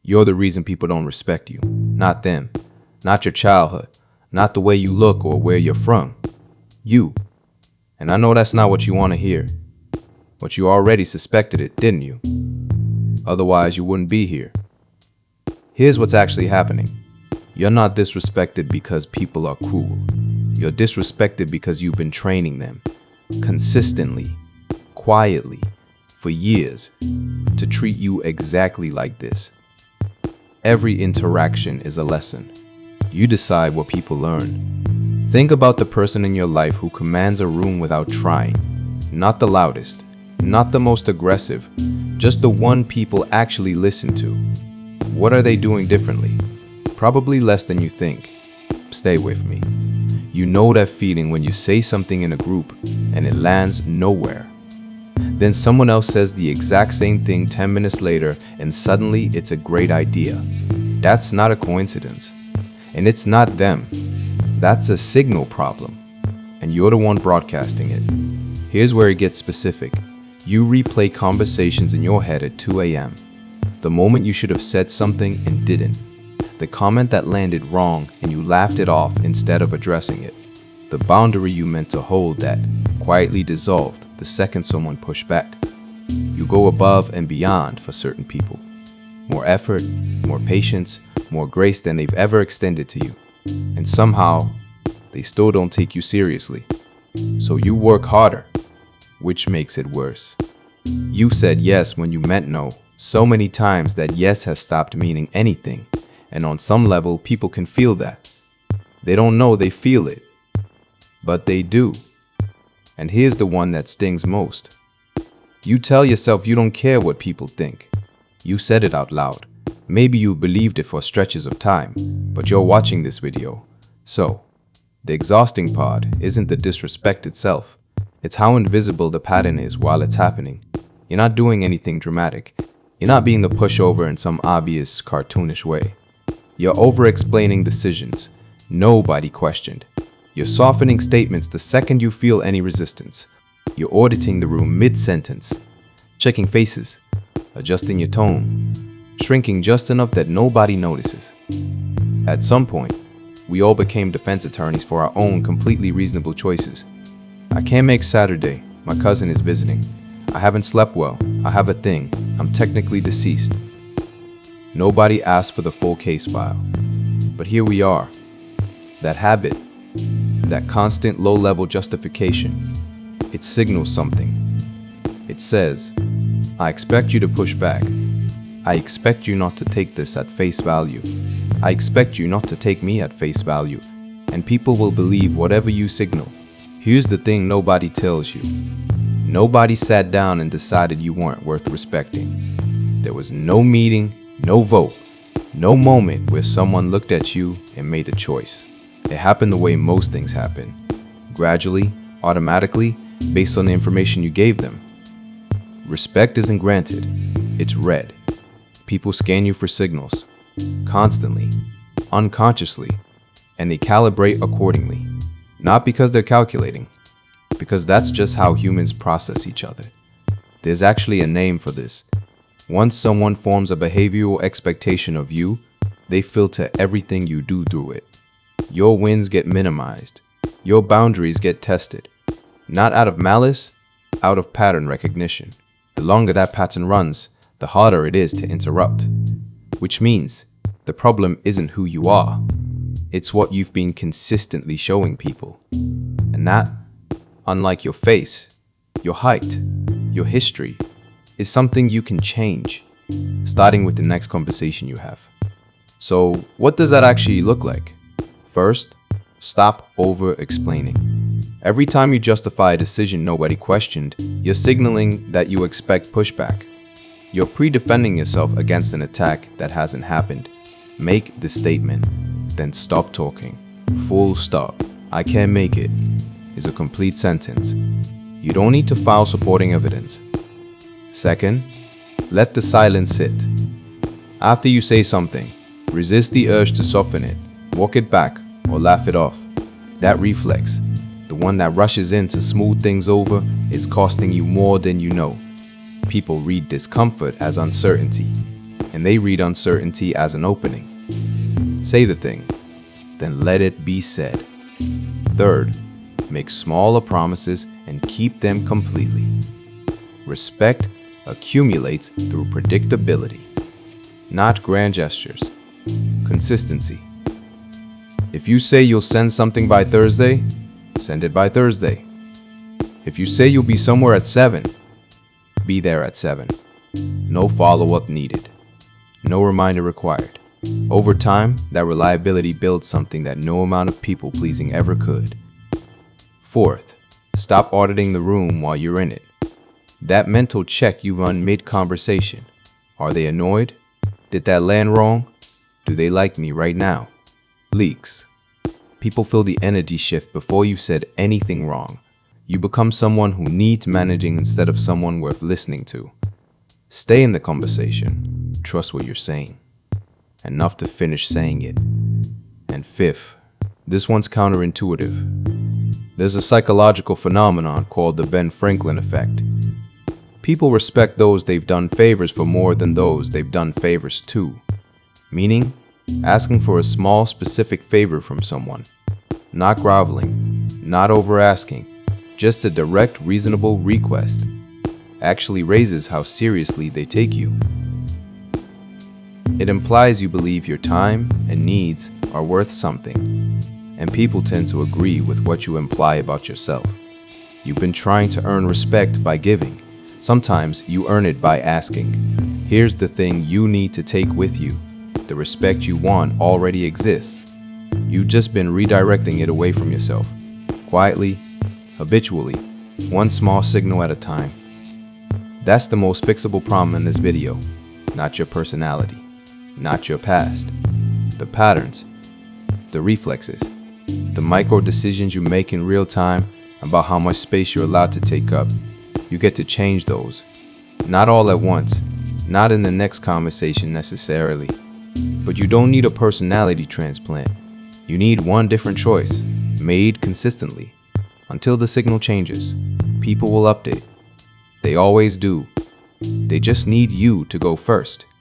You're the reason people don't respect you, not them, not your childhood, not the way you look or where you're from. You. And I know that's not what you want to hear, but you already suspected it, didn't you? Otherwise, you wouldn't be here. Here's what's actually happening. You're not disrespected because people are cruel. You're disrespected because you've been training them, consistently, quietly, for years, to treat you exactly like this. Every interaction is a lesson. You decide what people learn. Think about the person in your life who commands a room without trying. Not the loudest, not the most aggressive, just the one people actually listen to. What are they doing differently? Probably less than you think. Stay with me. You know that feeling when you say something in a group and it lands nowhere. Then someone else says the exact same thing 10 minutes later and suddenly it's a great idea. That's not a coincidence. And it's not them. That's a signal problem. And you're the one broadcasting it. Here's where it gets specific. You replay conversations in your head at 2 a.m. The moment you should have said something and didn't. The comment that landed wrong and you laughed it off instead of addressing it. The boundary you meant to hold that quietly dissolved the second someone pushed back. You go above and beyond for certain people. More effort, more patience, more grace than they've ever extended to you. And somehow, they still don't take you seriously. So you work harder, which makes it worse. You said yes when you meant no so many times that yes has stopped meaning anything. And on some level, people can feel that. They don't know they feel it, but they do. And here's the one that stings most. You tell yourself you don't care what people think. You said it out loud. Maybe you believed it for stretches of time, but you're watching this video. So, the exhausting part isn't the disrespect itself. It's how invisible the pattern is while it's happening. You're not doing anything dramatic. You're not being the pushover in some obvious, cartoonish way. You're over-explaining decisions nobody questioned. You're softening statements the second you feel any resistance. You're auditing the room mid-sentence, checking faces, adjusting your tone, shrinking just enough that nobody notices. At some point, we all became defense attorneys for our own completely reasonable choices. I can't make Saturday. My cousin is visiting. I haven't slept well. I have a thing. I'm technically deceased. Nobody asked for the full case file. But here we are. That habit, that constant low-level justification, it signals something. It says, I expect you to push back. I expect you not to take this at face value. I expect you not to take me at face value. And people will believe whatever you signal. Here's the thing nobody tells you. Nobody sat down and decided you weren't worth respecting. There was no meeting, no vote, no moment where someone looked at you and made a choice. It happened the way most things happen. Gradually, automatically, based on the information you gave them. Respect isn't granted, it's read. People scan you for signals, constantly, unconsciously, and they calibrate accordingly. Not because they're calculating, because that's just how humans process each other. There's actually a name for this. Once someone forms a behavioral expectation of you, they filter everything you do through it. Your wins get minimized. Your boundaries get tested. Not out of malice, out of pattern recognition. The longer that pattern runs, the harder it is to interrupt. Which means, the problem isn't who you are. It's what you've been consistently showing people. And that, unlike your face, your height, your history, is something you can change, starting with the next conversation you have. So, what does that actually look like? First, stop over-explaining. Every time you justify a decision nobody questioned, you're signaling that you expect pushback. You're pre-defending yourself against an attack that hasn't happened. Make the statement, then stop talking. Full stop. I can't make it is a complete sentence. You don't need to file supporting evidence. Second, let the silence sit. After you say something, resist the urge to soften it, walk it back, or laugh it off. That reflex, the one that rushes in to smooth things over, is costing you more than you know. People read discomfort as uncertainty. and they read uncertainty as an opening. Say the thing, then let it be said. Third, make smaller promises and keep them completely. Respect accumulates through predictability, not grand gestures. Consistency. If you say you'll send something by Thursday, send it by Thursday. If you say you'll be somewhere at 7, be there at 7. No follow-up needed. No reminder required. Over time, that reliability builds something that no amount of people-pleasing ever could. Fourth, stop auditing the room while you're in it. That mental check you run mid-conversation. Are they annoyed? Did that land wrong? Do they like me right now? Leaks. People feel the energy shift before you said anything wrong. You become someone who needs managing instead of someone worth listening to. Stay in the conversation. Trust what you're saying. Enough to finish saying it. And fifth, this one's counterintuitive. There's a psychological phenomenon called the Ben Franklin effect. People respect those they've done favors for more than those they've done favors to. Meaning, asking for a small specific favor from someone. Not groveling, not over asking, just a direct, reasonable request actually raises how seriously they take you. It implies you believe your time and needs are worth something, and people tend to agree with what you imply about yourself. You've been trying to earn respect by giving. Sometimes you earn it by asking. Here's the thing you need to take with you. The respect you want already exists. You've just been redirecting it away from yourself. Quietly, habitually, one small signal at a time. That's the most fixable problem in this video. Not your personality, not your past. The patterns, the reflexes, the micro decisions you make in real time about how much space you're allowed to take up. You get to change those. Not all at once, not in the next conversation necessarily. But you don't need a personality transplant. You need one different choice, made consistently. Until the signal changes, people will update. They always do. They just need you to go first.